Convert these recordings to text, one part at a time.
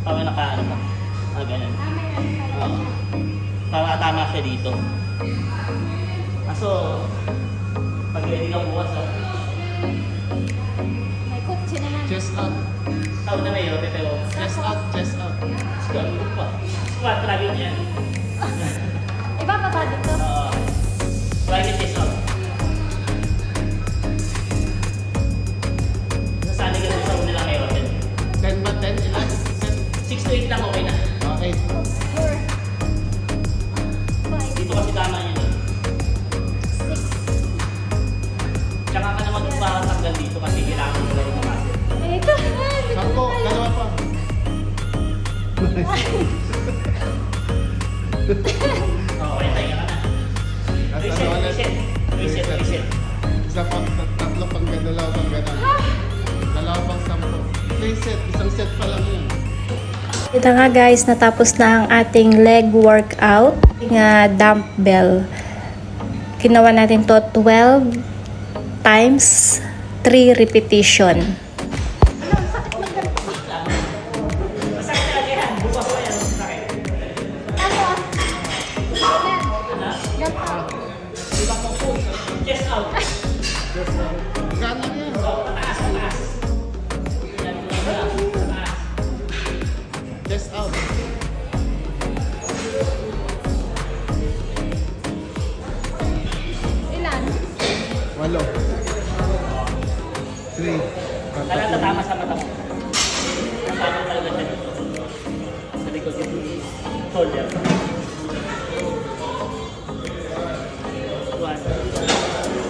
Para naka, ano pa. Ganun. Oo. Para tama siya dito. Kaso, pag ready ka bukas, May kutsi naman. Chest out. tawag na mayo, pero Chest out. Chest out. squat pa. Squat, lagi niyan. Iba pa ba dito? Private is out. Nasali ka sa una lang kayo. 10 ba? 10? Ilan? 6 to 8 lang okay na. Okay. Four. Five. Dito kasi tama yun. Six. Tsaka ka na magpapatanggal dito kasi kailangan mo lang ng muscle. Ito. Sampo. Dalawa pa. Okay, tayo ka na. Nasa Reset, ulit. reset. Reset, reset. Isa pang tatlo pang dalawa pang ganun. Dalawa pang 10. Reset. Isang set pa lang yun. Ito nga guys, natapos na ang ating leg workout nga dumbbell. Ginawa natin to 12 times 3 repetition. Masakit talaga yan. Bukas ko yan. Masakit. Ano? Ganito. Ibang mo po. Chest out. Gano'n yan. Pataas, pataas. Yan, pataas. Chest out. Ilan? 8. 3. Kailangan tatama sa mata mo. Tatama talaga siya dito. Sa likod yung shoulder. 1.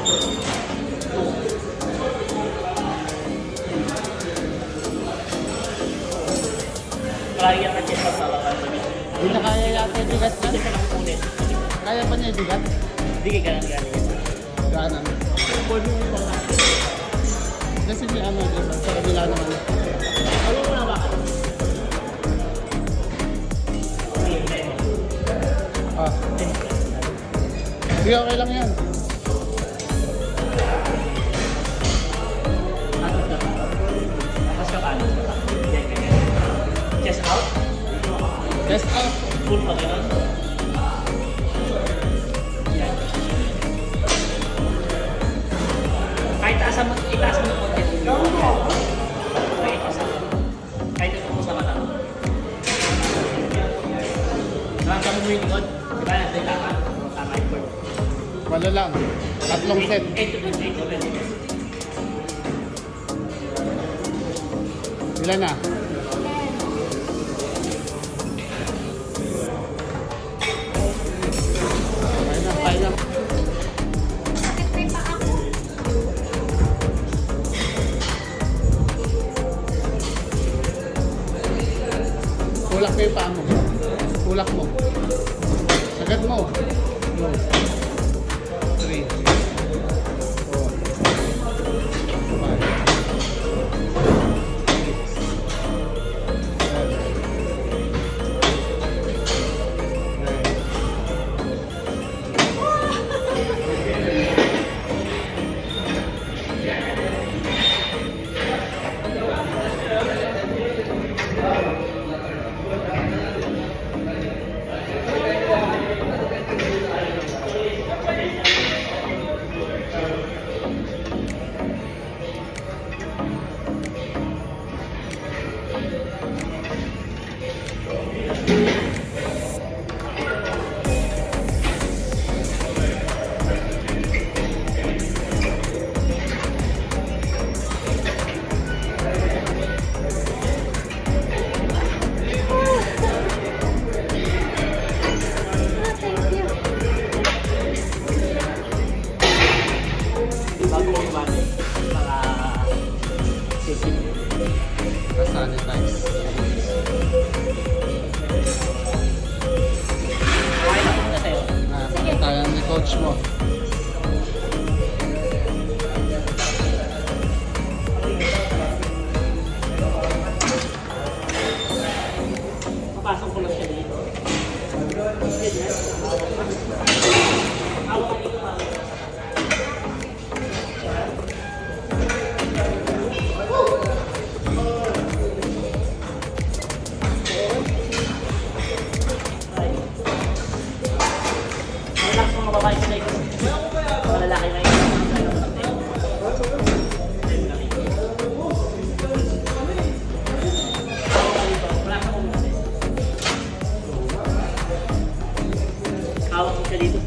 Kaya yan ang chest out sa bawal. Hindi na kaya yata yung bigat Ito yan. siya lang ulit. Kaya pa niya yung bigat? Hindi ka ganun. Gano'n. Hold mo yung pang Kasi may ano, diba? Sa kabila naman. Ano mo na ba? Ah. Hindi, okay lang yan. Tapos ka paano? Chest out? Chest out. Full pa gano'n? Yan. Kahit itaas mo ng konti. Kahit itaas mo. Kahit ito mo sa mata mo. Naramdaman mo yung likod? Diba nasa tama? Tama yung word. Wala lang. 3 set. 8 to 20, 8 to 20. Ilan na? Okay na, kaya na. Sakit pa yung paa ko. Tulak mo yung paa mo. Tulak mo. Sagad mo. 2, 3, 4, Bago mo umani. Para safety. sanitize. Okay na muna sa'yo. Pakitayan ni coach mo. Papasok ko lang siya dito. Hawak ka dito pa.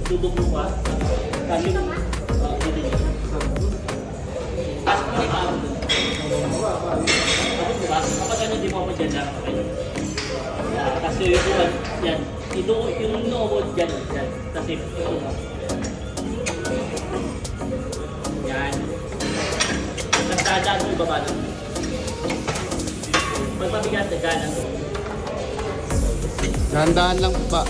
Dudugo pa. Kasi, dito. Pasok mo yung paa mo dun. Diba? Kapag ano, di mo ako dyan lang. Okay. Kasi yung uwan, yan. Yung noo mo dyan. Kasi ito mo. Yan. Tapos dadaan mo yung baba nun. Magpabigat na ganan mo. Dahan-dahan lang ba?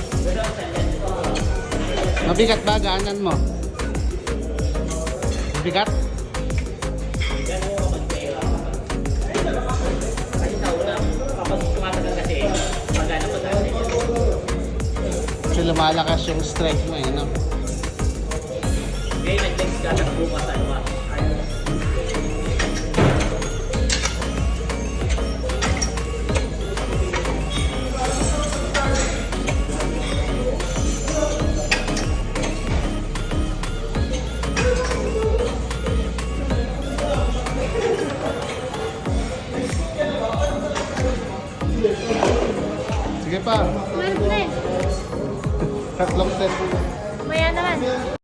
Mabigat ba gaanan mo? Mabigat? Gano'n mo kapag pera. Kasi sa una, kapag tumatagal kasi, magana pa tayo. Kasi lumalakas yung strength mo eh, no? Ngayon, nag-text ka, nagbukas ano ba? Sige pa. Well, friend. Tatlong set. Maya naman.